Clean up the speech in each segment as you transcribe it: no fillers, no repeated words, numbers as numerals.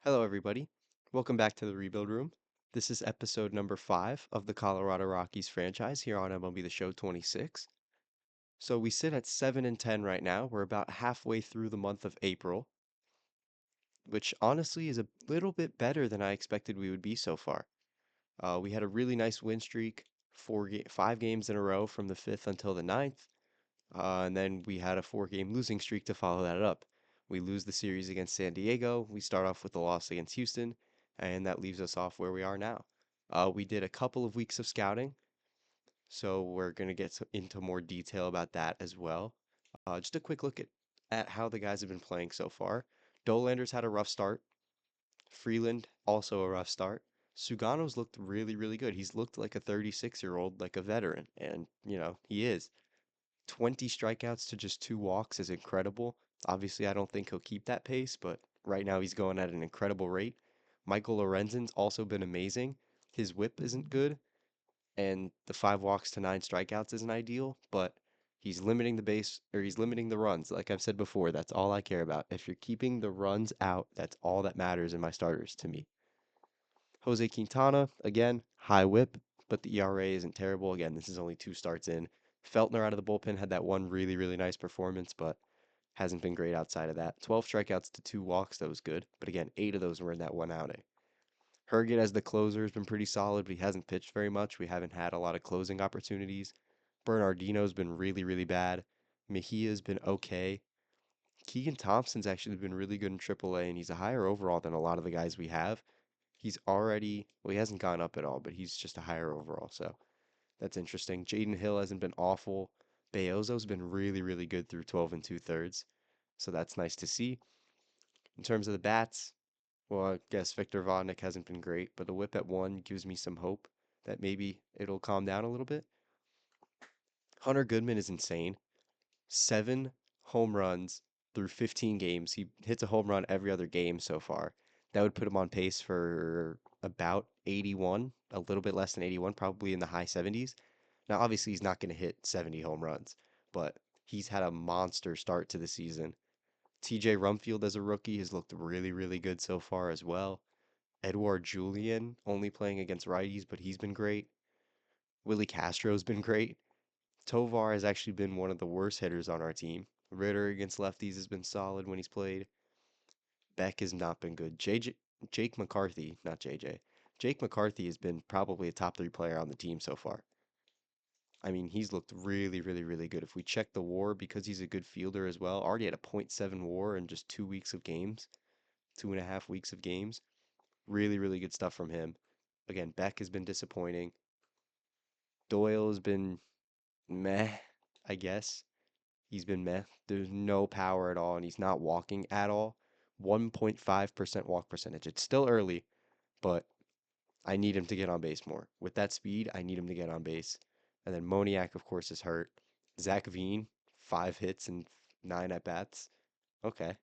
Hello, everybody. Welcome back to the Rebuild Room. This is episode number 5 of the Colorado Rockies franchise here on MLB the Show 26. So we sit at 7 and 10 right now. We're about halfway through the month of April, which honestly is a little bit better than I expected we would be so far. We had a really nice win streak, 5 games in a row from the 5th until the 9th, and then we had a 4-game losing streak to follow that up. We lose the series against San Diego. We start off with the loss against Houston, and that leaves us off where we are now. We did a couple of weeks of scouting, so we're going to get into more detail about that as well. Just a quick look at how the guys have been playing so far. Dolander's had a rough start. Freeland, also a rough start. Sugano's looked really, really good. He's looked like a 36-year-old, like a veteran, and, he is. 20 strikeouts to just 2 walks is incredible. Obviously, I don't think he'll keep that pace, but right now he's going at an incredible rate. Michael Lorenzen's also been amazing. His whip isn't good, and the 5 walks to 9 strikeouts isn't ideal, but he's limiting the runs. Like I've said before, that's all I care about. If you're keeping the runs out, that's all that matters in my starters to me. Jose Quintana, again, high whip, but the ERA isn't terrible. Again, this is only 2 starts in. Feltner out of the bullpen had that one really, really nice performance, but hasn't been great outside of that. 12 strikeouts to 2 walks, that was good. But again, 8 of those were in that one outing. Herget as the closer has been pretty solid, but he hasn't pitched very much. We haven't had a lot of closing opportunities. Bernardino's been really, really bad. Mejia's been okay. Keegan Thompson's actually been really good in AAA, and he's a higher overall than a lot of the guys we have. He hasn't gone up at all, but he's just a higher overall, so that's interesting. Jaden Hill hasn't been awful. Beozo's been really, really good through 12 and 2/3, so that's nice to see. In terms of the bats, well, I guess Victor Vodnik hasn't been great, but the whip at 1 gives me some hope that maybe it'll calm down a little bit. Hunter Goodman is insane. 7 home runs through 15 games. He hits a home run every other game so far. That would put him on pace for about 81, a little bit less than 81, probably in the high 70s. Now, obviously, he's not going to hit 70 home runs, but he's had a monster start to the season. TJ Rumfield as a rookie has looked really, really good so far as well. Edouard Julian only playing against righties, but he's been great. Willie Castro's been great. Tovar has actually been one of the worst hitters on our team. Ritter against lefties has been solid when he's played. Beck has not been good. Jake McCarthy, not JJ. Jake McCarthy has been probably a top 3 player on the team so far. I mean, he's looked really, really, really good. If we check the WAR, because he's a good fielder as well, already had a .7 WAR in just 2 weeks of games, 2.5 weeks of games. Really, really good stuff from him. Again, Beck has been disappointing. Doyle has been meh, I guess. He's been meh. There's no power at all, and he's not walking at all. 1.5% walk percentage. It's still early, but I need him to get on base more. With that speed, I need him to get on base. And then Moniak, of course, is hurt. Zach Veen, 5 hits and 9 at-bats. Okay.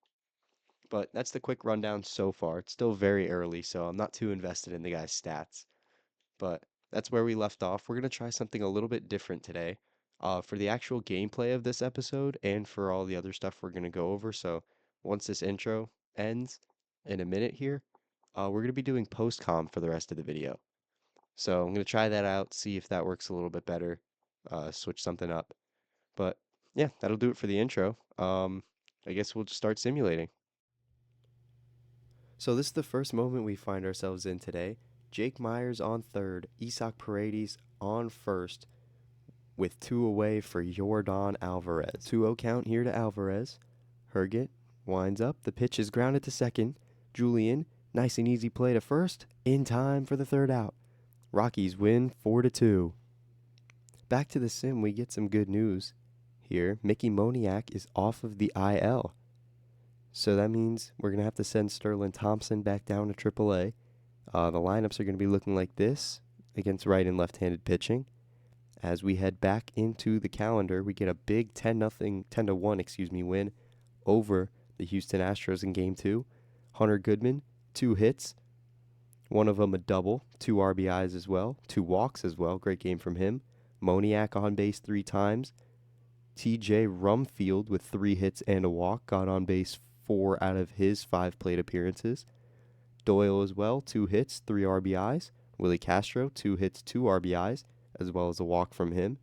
But that's the quick rundown so far. It's still very early, so I'm not too invested in the guy's stats. But that's where we left off. We're going to try something a little bit different today for the actual gameplay of this episode and for all the other stuff we're going to go over. So once this intro ends in a minute here, we're going to be doing post-com for the rest of the video. So I'm going to try that out, see if that works a little bit better, switch something up. But yeah, that'll do it for the intro. I guess we'll just start simulating. So this is the first moment we find ourselves in today. Jake Myers on third, Isaac Paredes on first, with 2 away for Yordan Alvarez. 2-0 count here to Alvarez. Herget winds up. The pitch is grounded to second. Julian, nice and easy play to first, in time for the 3rd out. Rockies win 4-2. Back to the sim, we get some good news here. Mickey Moniak is off of the IL. So that means we're going to have to send Sterling Thompson back down to AAA. The lineups are going to be looking like this against right and left-handed pitching. As we head back into the calendar, we get a big 10-1 win over the Houston Astros in Game 2. Hunter Goodman, 2 hits, one of them a double, 2 RBIs as well, 2 walks as well. Great game from him. Moniak on base 3 times. TJ Rumfield with 3 hits and a walk, got on base 4 out of his 5 plate appearances. Doyle as well, 2 hits, 3 RBIs. Willie Castro, 2 hits, 2 RBIs, as well as a walk from him.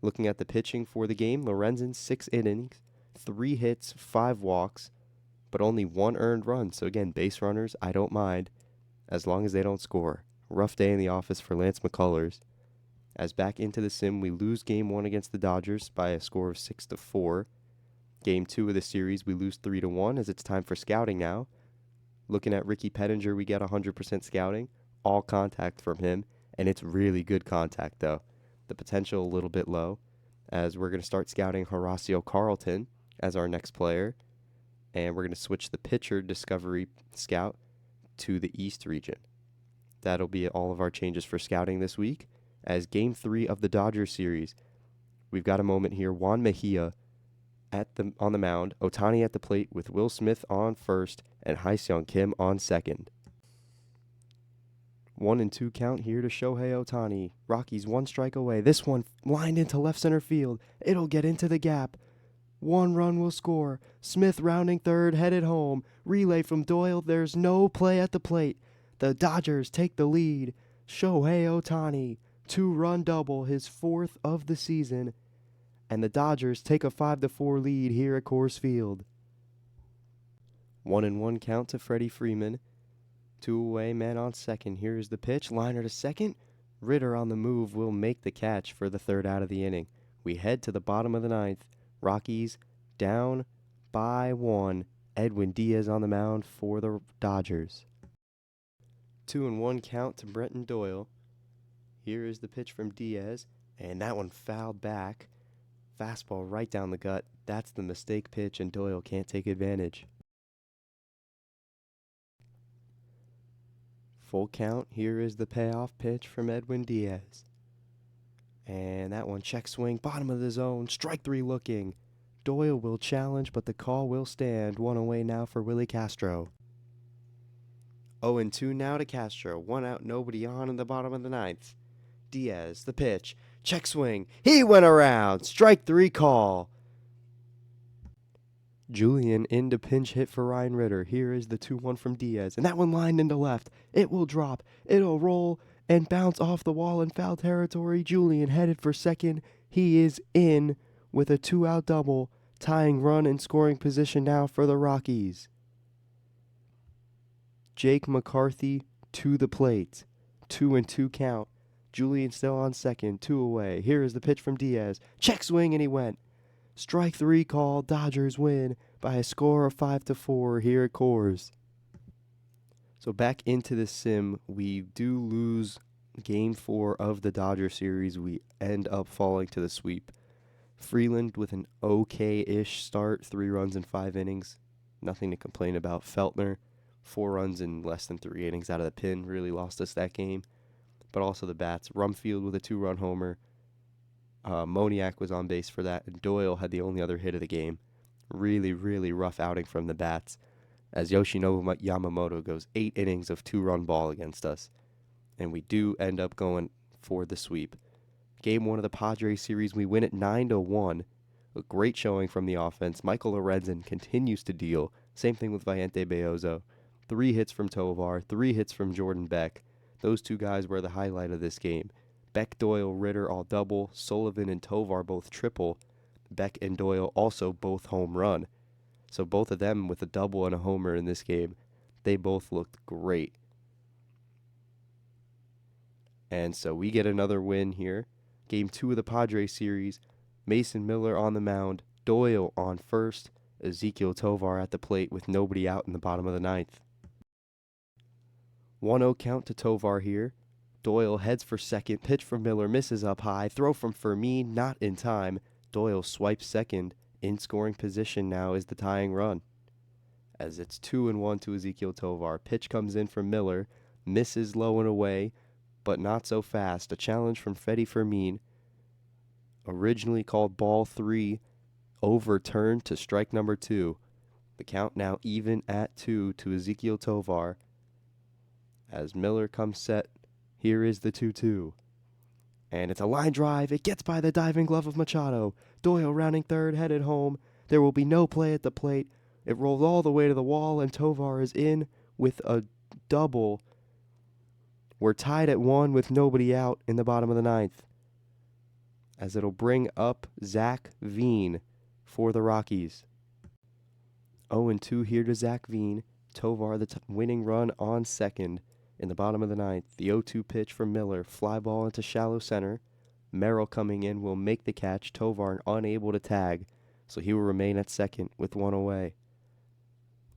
Looking at the pitching for the game, Lorenzen, 6 innings, 3 hits, 5 walks, but only 1 earned run. So again, base runners, I don't mind, as long as they don't score. Rough day in the office for Lance McCullers. As back into the sim, we lose Game 1 against the Dodgers by a score of 6-4. Game 2 of the series, we lose 3-1 as it's time for scouting now. Looking at Ricky Pettinger, we get 100% scouting, all contact from him, and it's really good contact though. The potential a little bit low, as we're going to start scouting Horacio Carlton as our next player, and we're going to switch the pitcher discovery scout to the East region. That'll be all of our changes for scouting this week. As Game 3 of the Dodgers series, we've got a moment here. Juan Mejia on the mound, Ohtani at the plate with Will Smith on first and Hye-Seong Kim on second. 1-2 count here to Shohei Ohtani. Rockies 1 strike away. This one lined into left center field. It'll get into the gap. 1 run will score. Smith rounding third, headed home. Relay from Doyle. There's no play at the plate. The Dodgers take the lead. Shohei Ohtani, 2-run double, his 4th of the season. And the Dodgers take a 5-4 lead here at Coors Field. 1-1 count to Freddie Freeman. 2 away, man on second. Here's the pitch. Liner to second. Ritter on the move will make the catch for the 3rd out of the inning. We head to the bottom of the 9th. Rockies down by 1. Edwin Diaz on the mound for the Dodgers. 2-1 count to Brenton Doyle. Here is the pitch from Diaz, and that one fouled back. Fastball right down the gut. That's the mistake pitch, and Doyle can't take advantage. Full count. Here is the payoff pitch from Edwin Diaz. And that one, check swing, bottom of the zone, strike 3 looking. Doyle will challenge, but the call will stand. 1 away now for Willie Castro. 0-2 now to Castro. 1 out, nobody on in the bottom of the 9th. Diaz, the pitch, check swing. He went around. Strike 3 call. Julian into pinch hit for Ryan Ritter. Here is the 2-1 from Diaz, and that one lined into left. It will drop. It'll roll and bounce off the wall in foul territory. Julian headed for second. He is in with a 2-out double, tying run and scoring position now for the Rockies. Jake McCarthy to the plate. 2-2 count. Julian still on second, 2 away. Here is the pitch from Diaz. Check swing, and he went. Strike 3 call. Dodgers win by a score of 5-4 here at Coors. So back into the sim, we do lose Game 4 of the Dodger series. We end up falling to the sweep. Freeland with an okay-ish start, 3 runs in 5 innings. Nothing to complain about. Feltner, 4 runs in less than 3 innings out of the pen, really lost us that game. But also the bats. Rumfield with a 2-run homer. Moniak was on base for that, and Doyle had the only other hit of the game. Really, really rough outing from the bats, as Yoshinobu Yamamoto goes 8 innings of 2-run ball against us, and we do end up going for the sweep. Game 1 of the Padres series, we win it 9-1. A great showing from the offense. Michael Lorenzen continues to deal. Same thing with Valiente Beozo. 3 hits from Tovar, 3 hits from Jordan Beck. Those 2 guys were the highlight of this game. Beck, Doyle, Ritter all double. Sullivan and Tovar both triple. Beck and Doyle also both home run. So both of them with a double and a homer in this game. They both looked great. And so we get another win here. Game 2 of the Padres series. Mason Miller on the mound. Doyle on first. Ezequiel Tovar at the plate with nobody out in the bottom of the 9th. 1-0 count to Tovar here. Doyle heads for second. Pitch from Miller. Misses up high. Throw from Fermin. Not in time. Doyle swipes second. In scoring position now is the tying run. As it's 2-1 to Ezequiel Tovar. Pitch comes in from Miller. Misses low and away, but not so fast. A challenge from Freddie Fermin. Originally called ball 3. Overturned to strike number 2. The count now even at 2 to Ezequiel Tovar. As Miller comes set, here is the 2-2. And it's a line drive. It gets by the diving glove of Machado. Doyle rounding third, headed home. There will be no play at the plate. It rolls all the way to the wall, and Tovar is in with a double. We're tied at 1 with nobody out in the bottom of the ninth, as it'll bring up Zach Veen for the Rockies. 0-2 here to Zach Veen. Tovar, the winning run on second in the bottom of the ninth. The 0-2 pitch from Miller. Fly ball into shallow center. Merrill coming in will make the catch. Tovar unable to tag, so he will remain at second with one away.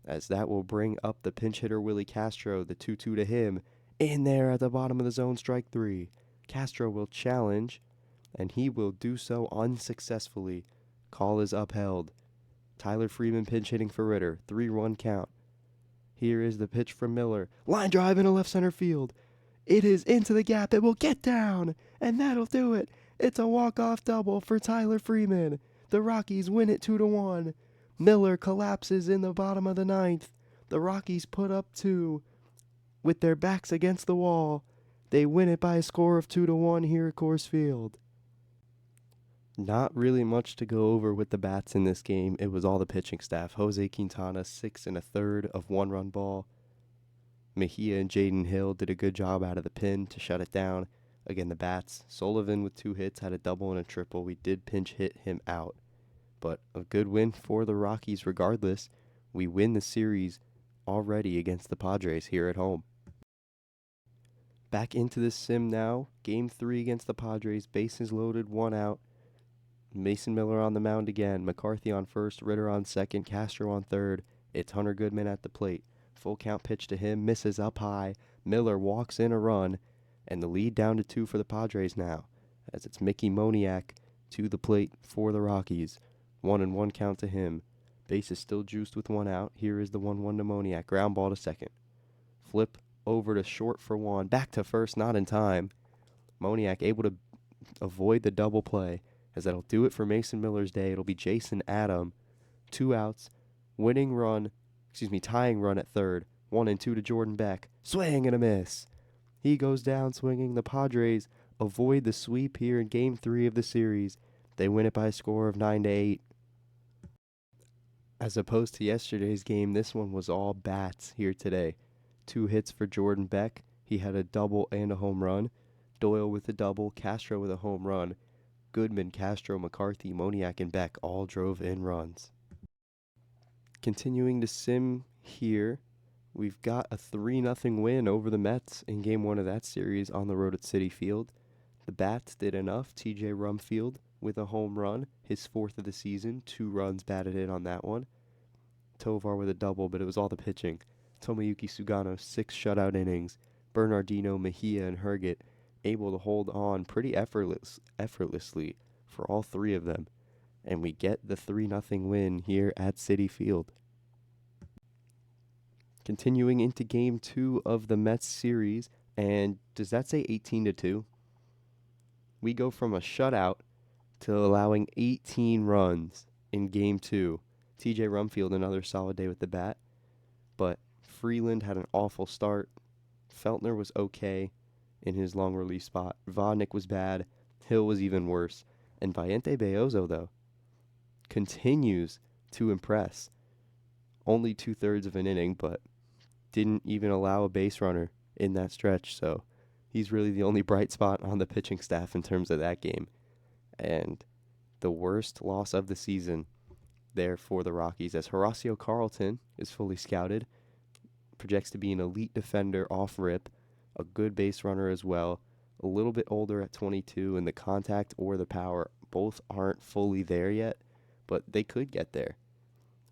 As that will bring up the pinch hitter Willie Castro, the 2-2 to him. In there at the bottom of the zone, strike 3. Castro will challenge, and he will do so unsuccessfully. Call is upheld. Tyler Freeman pinch hitting for Ritter. 3-1 count. Here is the pitch from Miller. Line drive into left center field. It is into the gap. It will get down, and that'll do it. It's a walk-off double for Tyler Freeman. The Rockies win it 2-1. Miller collapses in the bottom of the ninth. The Rockies put up 2 with their backs against the wall. They win it by a score of 2-1 here at Coors Field. Not really much to go over with the bats in this game. It was all the pitching staff. Jose Quintana, 6 1/3 of 1-run ball. Mejia and Jaden Hill did a good job out of the pin to shut it down. Again, the bats. Sullivan with 2 hits, had a double and a triple. We did pinch hit him out. But a good win for the Rockies regardless. We win the series already against the Padres here at home. Back into the sim now. Game 3 against the Padres. Bases loaded, 1 out. Mason Miller on the mound again. McCarthy on first, Ritter on second, Castro on third. It's Hunter Goodman at the plate. Full count pitch to him, misses up high. Miller walks in a run, and the lead down to 2 for the Padres now, as it's Mickey Moniak to the plate for the Rockies. 1-1 count to him. Base is still juiced with 1 out. Here is the 1-1 to Moniak. Ground ball to second. Flip over to short for 1. Back to first, not in time. Moniak able to avoid the double play, as that'll do it for Mason Miller's day. It'll be Jason Adam. 2 outs. Tying run at third. 1-2 to Jordan Beck. Swing and a miss. He goes down swinging. The Padres avoid the sweep here in Game 3 of the series. They win it by a score of 9-8. As opposed to yesterday's game, this one was all bats here today. 2 hits for Jordan Beck. He had a double and a home run. Doyle with a double. Castro with a home run. Goodman, Castro, McCarthy, Moniak, and Beck all drove in runs. Continuing to sim here, we've got a 3-0 win over the Mets in Game 1 of that series on the road at Citi Field. The bats did enough. TJ Rumfield with a home run, his 4th of the season. 2 runs batted in on that one. Tovar with a double, but it was all the pitching. Tomoyuki Sugano, 6 shutout innings. Bernardino, Mejia, and Herget able to hold on pretty effortlessly for all 3 of them. And we get the 3-0 win here at Citi Field. Continuing into Game 2 of the Mets series, and does that say 18-2? We go from a shutout to allowing 18 runs in Game 2. TJ Rumfield, another solid day with the bat, but Freeland had an awful start. Feltner was okay in his long relief spot. Vodnik was bad. Hill was even worse. And Viente Beozo, though, continues to impress. Only 2/3 of an inning, but didn't even allow a base runner in that stretch. So he's really the only bright spot on the pitching staff in terms of that game. And the worst loss of the season there for the Rockies, as Horacio Carlton is fully scouted, projects to be an elite defender off rip, a good base runner as well, a little bit older at 22, and the contact or the power both aren't fully there yet, but they could get there.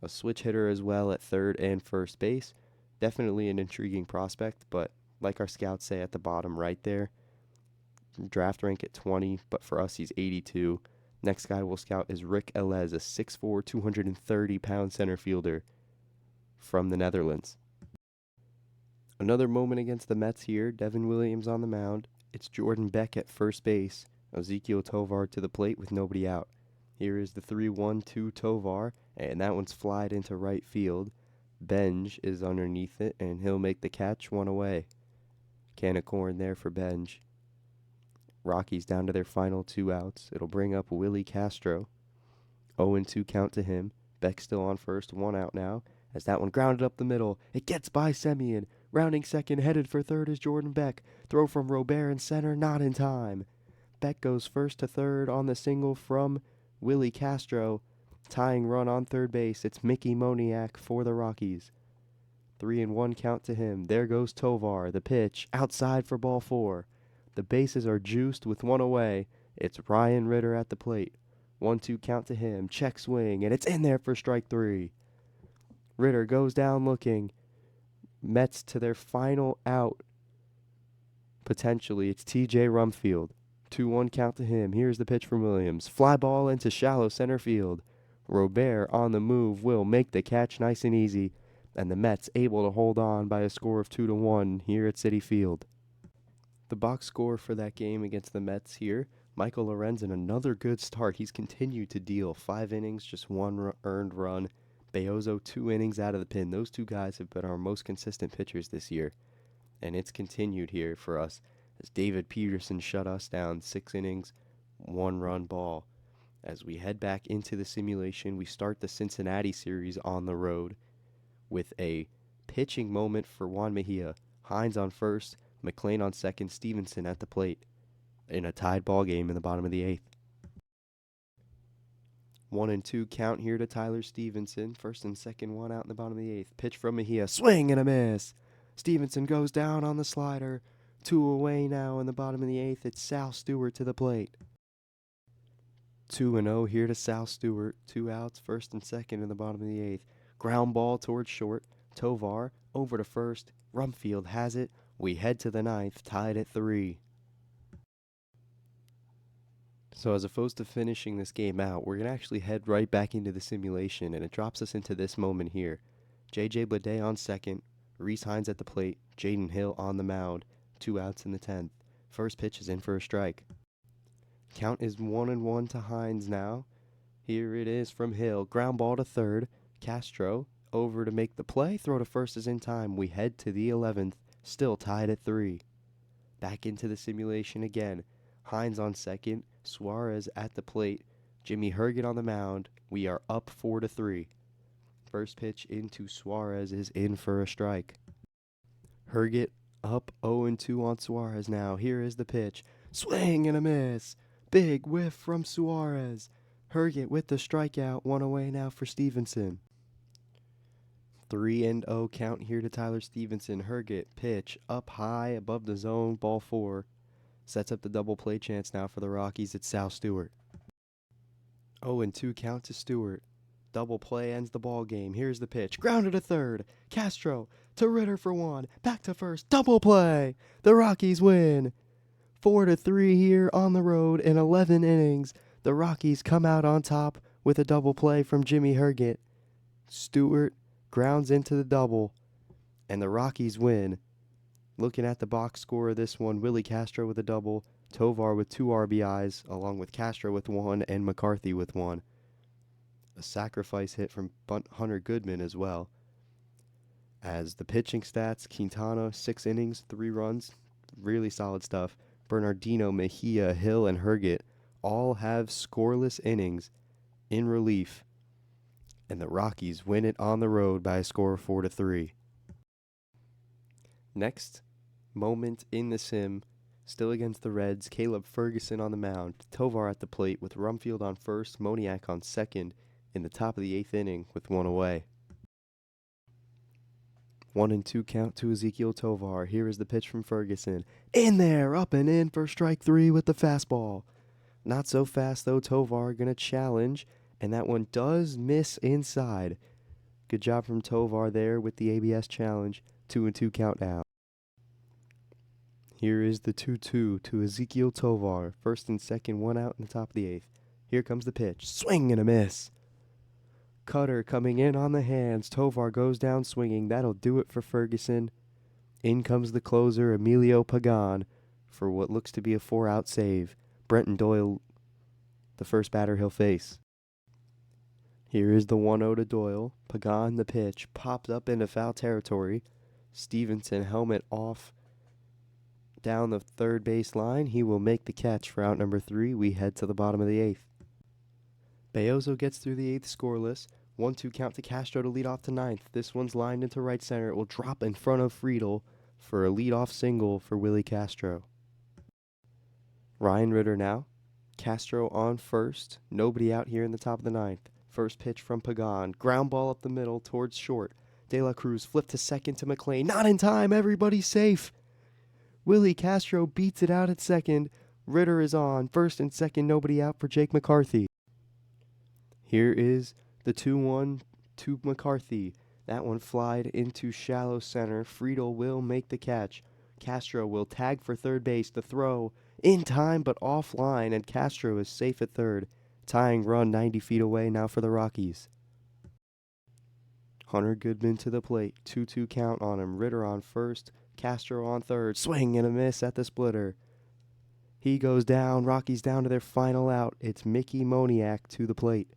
A switch hitter as well at third and first base. Definitely an intriguing prospect, but like our scouts say at the bottom right there, draft rank at 20, but for us he's 82. Next guy we'll scout is Rick Elez, a 6'4", 230-pound center fielder from the Netherlands. Another moment against the Mets here. Devin Williams on the mound. It's Jordan Beck at first base. Ezequiel Tovar to the plate with nobody out. Here is the 3-1-2 Tovar, and that one's flied into right field. Benj is underneath it, and he'll make the catch, 1 away. Can of corn there for Benj. Rockies down to their final 2 outs. It'll bring up Willie Castro. 0-2 count to him. Beck still on first, 1 out now. As that one grounded up the middle, it gets by Semien. Rounding second, headed for third is Jordan Beck. Throw from Robert in center, not in time. Beck goes first to third on the single from Willie Castro. Tying run on third base, it's Mickey Moniak for the Rockies. 3-1 count to him. There goes Tovar. The pitch outside for ball 4. The bases are juiced with one away. It's Ryan Ritter at the plate. 1-2 count to him. Check swing, and it's in there for strike 3. Ritter goes down looking. Mets to their final out. Potentially, it's TJ Rumfield. 2-1 count to him. Here's the pitch from Williams. Fly ball into shallow center field. Robert on the move will make the catch nice and easy, and the Mets able to hold on by a score of 2-1 here at Citi Field. The box score for that game against the Mets here, Michael Lorenzen, another good start. He's continued to deal 5 innings, just 1 earned run. Beozo 2 innings out of the pen. Those 2 guys have been our most consistent pitchers this year, and it's continued here for us as David Peterson shut us down 6 innings, 1 run ball. As we head back into the simulation, we start the Cincinnati series on the road with a pitching moment for Juan Mejia. Hines on first, McClain on second, Stevenson at the plate in a tied ball game in the bottom of the 8th. 1-2 count here to Tyler Stevenson. First and second, 1 out in the bottom of the 8th. Pitch from Mejia, swing and a miss. Stevenson goes down on the slider. 2 away now in the bottom of the 8th. It's Sal Stewart to the plate. 2-0 here to Sal Stewart. 2 outs, first and second in the bottom of the 8th. Ground ball towards short. Tovar over to first. Rumfield has it. We head to the 9th, tied at 3. So as opposed to finishing this game out, we're going to actually head right back into the simulation, and it drops us into this moment here. J.J. Bleday on second. Reese Hines at the plate. Jaden Hill on the mound. 2 outs in the 10th. First pitch is in for a strike. Count is 1-1 to Hines now. Here it is from Hill. Ground ball to third. Castro over to make the play. Throw to first is in time. We head to the 11th. Still tied at 3. Back into the simulation again. Hines on second. Suarez at the plate. Jimmy Herget on the mound. We are up 4-3. First pitch into Suarez is in for a strike. Herget up 0-2 on Suarez now. Here is the pitch. Swing and a miss. Big whiff from Suarez. Herget with the strikeout. 1 away now for Stevenson. 3-0 count here to Tyler Stevenson. Herget pitch up high above the zone. Ball 4. Sets up the double play chance now for the Rockies. It's Sal Stewart. 0-2 count to Stewart. Double play ends the ball game. Here's the pitch. Grounded to third. Castro to Ritter for 1. Back to first. Double play. The Rockies win. 4-3 here on the road in 11 innings. The Rockies come out on top with a double play from Jimmy Herget. Stewart grounds into the double, and the Rockies win. Looking at the box score of this one, Willie Castro with a double, Tovar with 2 RBIs, along with Castro with 1 and McCarthy with 1. A sacrifice hit from Hunter Goodman as well. As the pitching stats, Quintana, 6 innings, 3 runs, really solid stuff. Bernardino, Mejia, Hill, and Herget all have scoreless innings in relief, and the Rockies win it on the road by a score of 4-3. Next moment in the sim, still against the Reds, Caleb Ferguson on the mound, Tovar at the plate with Rumfield on first, Moniak on second in the top of the 8th inning with 1 away. 1-2 count to Ezequiel Tovar. Here is the pitch from Ferguson. In there, up and in for strike 3 with the fastball. Not so fast though. Tovar gonna challenge, and that one does miss inside. Good job from Tovar there with the ABS challenge. 2-2 count now. Here is the 2-2 to Ezequiel Tovar. First and second, 1 out in the top of the 8th. Here comes the pitch. Swing and a miss. Cutter coming in on the hands. Tovar goes down swinging. That'll do it for Ferguson. In comes the closer, Emilio Pagan, for what looks to be a 4-out save. Brenton Doyle, the first batter he'll face. Here is the 1-0 to Doyle. Pagan, the pitch, popped up into foul territory. Stevenson, helmet off down the third base line. He will make the catch for out number 3. We head to the bottom of the 8th. Beozo gets through the 8th scoreless. 1-2 count to Castro to lead off to ninth. This one's lined into right center. It will drop in front of Friedel for a leadoff single for Willie Castro. Ryan Ritter now. Castro on first. Nobody out here in the top of the ninth. First pitch from Pagan. Ground ball up the middle towards short. De La Cruz flipped to second to McLean. Not in time. Everybody's safe. Willie Castro beats it out at second. Ritter is on. First and second. Nobody out for Jake McCarthy. Here is the 2-1 to McCarthy. That one flied into shallow center. Friedel will make the catch. Castro will tag for third base. The throw in time but offline, and Castro is safe at third. Tying run 90 feet away now for the Rockies. Hunter Goodman to the plate. 2-2 count on him. Ritter on first. Castro on third. Swing and a miss at the splitter. He goes down. Rockies down to their final out. It's Mickey Moniak to the plate.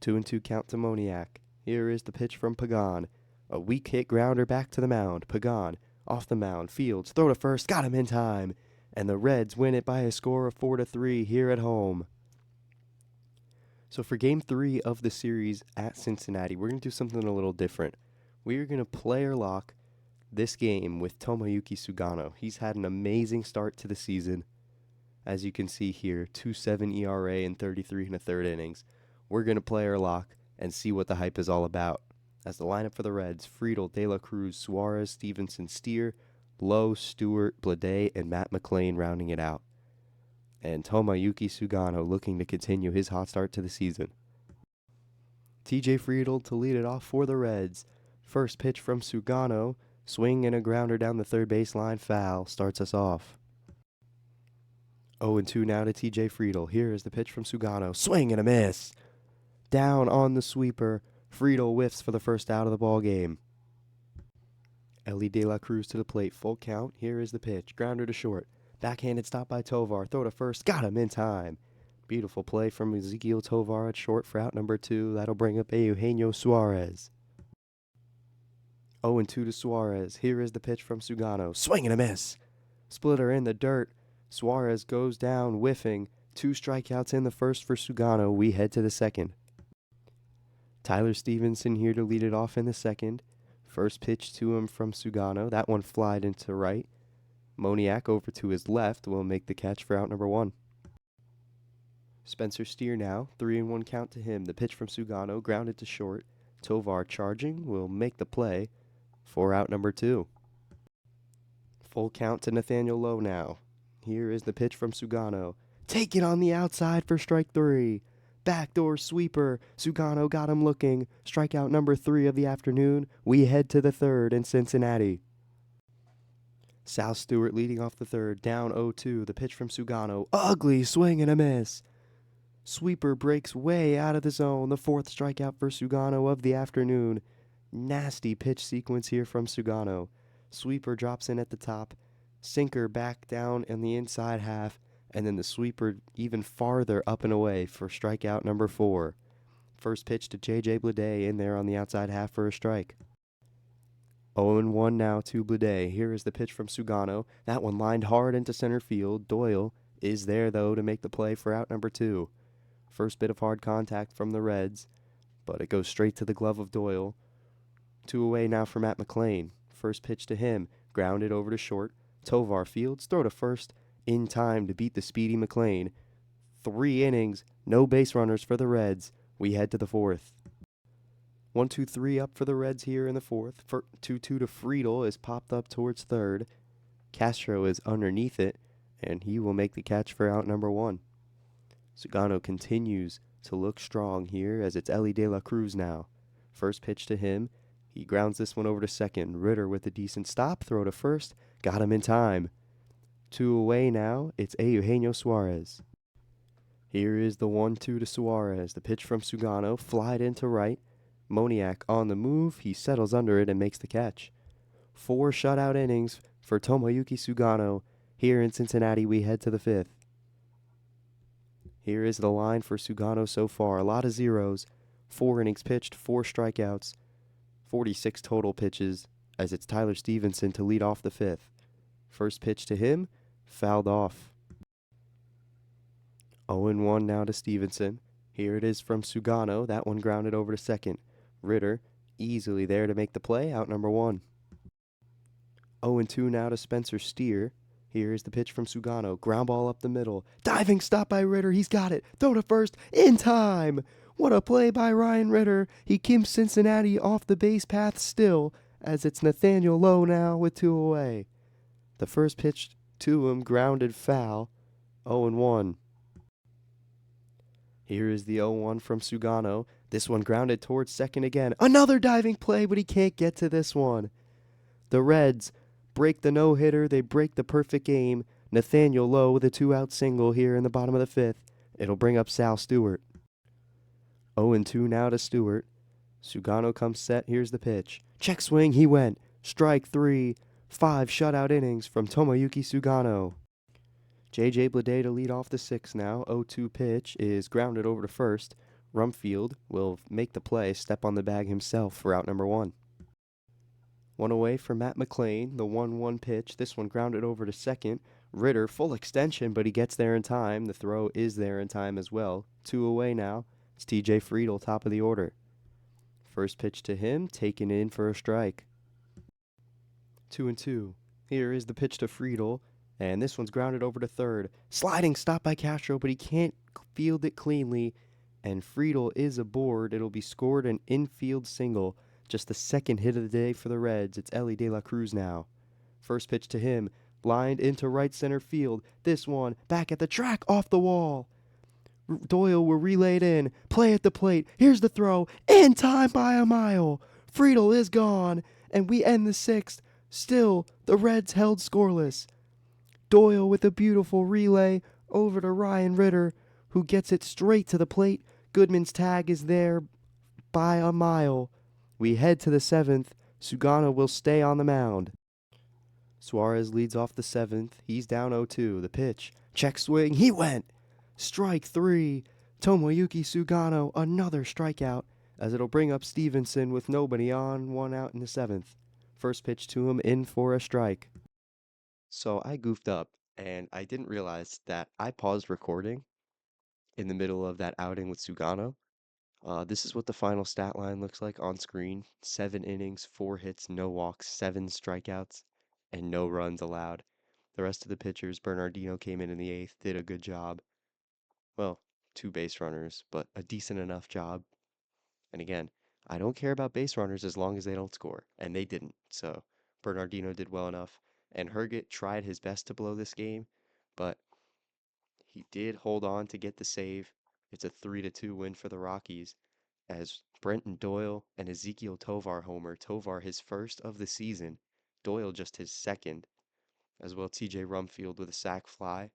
2-2 count to Moniak. Here is the pitch from Pagan. A weak hit grounder back to the mound. Pagan off the mound. Fields throw to first. Got him in time. And the Reds win it by a score of 4-3 here at home. So for Game 3 of the series at Cincinnati, we're going to do something a little different. We're going to player lock this game with Tomoyuki Sugano. He's had an amazing start to the season. As you can see here, 2.7 ERA in 33 1/3 innings. We're going to player lock and see what the hype is all about. As the lineup for the Reds, Friedel, De La Cruz, Suarez, Stevenson, Steer, Lowe, Stewart, Blade, and Matt McLean rounding it out. And Tomoyuki Sugano looking to continue his hot start to the season. TJ Friedel to lead it off for the Reds. First pitch from Sugano. Swing and a grounder down the third baseline. Foul starts us off. 0-2 now to TJ Friedel. Here is the pitch from Sugano. Swing and a miss. Down on the sweeper. Friedel whiffs for the first out of the ball game. Ellie De La Cruz to the plate. Full count. Here is the pitch. Grounder to short. Backhanded stop by Tovar. Throw to first. Got him in time. Beautiful play from Ezequiel Tovar at short for out number 2. That'll bring up Eugenio Suarez. 0-2 to Suarez. Here is the pitch from Sugano. Swing and a miss. Splitter in the dirt. Suarez goes down whiffing. 2 strikeouts in the first for Sugano. We head to the second. Tyler Stevenson here to lead it off in the second. First pitch to him from Sugano. That one flied into right. Moniak over to his left will make the catch for out number 1. Spencer Steer now. 3-1 count to him. The pitch from Sugano grounded to short. Tovar charging will make the play for out number 2. Full count to Nathaniel Lowe now. Here is the pitch from Sugano. Take it on the outside for strike 3. Backdoor sweeper. Sugano got him looking. Strikeout number 3 of the afternoon. We head to the third in Cincinnati. Sal Stewart leading off the third. Down 0-2. The pitch from Sugano. Ugly swing and a miss. Sweeper breaks way out of the zone. The 4th strikeout for Sugano of the afternoon. Nasty pitch sequence here from Sugano. Sweeper drops in at the top. Sinker back down in the inside half. And then the sweeper even farther up and away for strikeout number 4. First pitch to J.J. Blade in there on the outside half for a strike. 0-1 now to Blade. Here is the pitch from Sugano. That one lined hard into center field. Doyle is there, though, to make the play for out number 2. First bit of hard contact from the Reds, but it goes straight to the glove of Doyle. 2 away now for Matt McLean. First pitch to him. Grounded over to short. Tovar fields. Throw to first. In time to beat the speedy McLean. 3 innings. No base runners for the Reds. We head to the 4th. 1-2-3 up for the Reds here in the 4th. 2-2 to Friedel is popped up towards third. Castro is underneath it, and he will make the catch for out number 1. Sugano continues to look strong here as it's Ellie De La Cruz now. First pitch to him. He grounds this one over to second. Ritter with a decent stop. Throw to first. Got him in time. 2 away now. It's Eugenio Suarez. Here is the 1-2 to Suarez. The pitch from Sugano. Flied into right. Moniak on the move. He settles under it and makes the catch. 4 shutout innings for Tomoyuki Sugano. Here in Cincinnati, we head to the 5th. Here is the line for Sugano so far. A lot of zeros. 4 innings pitched, 4 strikeouts, 46 total pitches, as it's Tyler Stevenson to lead off the 5th. First pitch to him, fouled off. 0-1 now to Stevenson. Here it is from Sugano. That one grounded over to second. Ritter easily there to make the play, out number one. 0-2 now to Spencer Steer. Here's the pitch from Sugano. Ground ball up the middle. Diving stop by Ritter. He's got it. Throw to first in time. What a play by Ryan Ritter. He keeps Cincinnati off the base path still, as it's Nathaniel Lowe now with two away. The first pitch to him grounded foul. 0-1. Here is the 0-1 from Sugano. This one grounded towards second again. Another diving play, but he can't get to this one. The Reds break the no-hitter. They break the perfect game. Nathaniel Lowe with a two-out single here in the bottom of the fifth. It'll bring up Sal Stewart. 0-2 now to Stewart. Sugano comes set. Here's the pitch. Check swing. He went. Strike three. 5 shutout innings from Tomoyuki Sugano. J.J. Bleday to lead off the sixth now. 0-2 pitch is grounded over to first. Rumfield will make the play, step on the bag himself for out number one. One away for Matt McLean, the 1-1 pitch. This one grounded over to second. Ritter, full extension, but he gets there in time. The throw is there in time as well. 2 away now. It's T.J. Friedel, top of the order. First pitch to him, taken in for a strike. 2-2. Here is the pitch to Friedel, and this one's grounded over to third. Sliding stop by Castro, but he can't field it cleanly, and Friedel is aboard. It'll be scored an infield single. Just the second hit of the day for the Reds. It's Ellie De La Cruz now. First pitch to him, lined into right center field. This one back at the track, off the wall. Doyle will relay it in. Play at the plate. Here's the throw. In time by a mile. Friedel is gone, and we end the sixth. Still, the Reds held scoreless. Doyle with a beautiful relay over to Ryan Ritter, who gets it straight to the plate. Goodman's tag is there by a mile. We head to the seventh. Sugano will stay on the mound. Suarez leads off the seventh. He's down 0-2. The pitch. Check swing. He went. Strike three. Tomoyuki Sugano, another strikeout, as it'll bring up Stevenson with nobody on, 1 out in the seventh. First pitch to him, in for a strike. So I goofed up, and I didn't realize that I paused recording in the middle of that outing with Sugano. This is what the final stat line looks like on screen. 7 innings, 4 hits, no walks, 7 strikeouts, and no runs allowed. The rest of the pitchers, Bernardino came in the 8th, did a good job. Well, 2 base runners, but a decent enough job. And again, I don't care about base runners as long as they don't score, and they didn't. So Bernardino did well enough, and Herget tried his best to blow this game, but he did hold on to get the save. It's a 3-2 win for the Rockies, as Brenton Doyle and Ezekiel Tovar homer. Tovar his first of the season, Doyle just his second, as well TJ Rumfield with a sac fly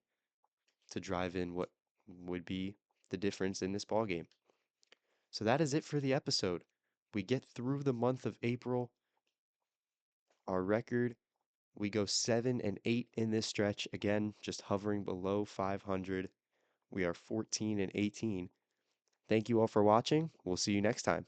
to drive in what would be the difference in this ballgame. So that is it for the episode. We get through the month of April. Our record, we go 7-8 in this stretch. Again, just hovering below 500. We are 14-18. Thank you all for watching. We'll see you next time.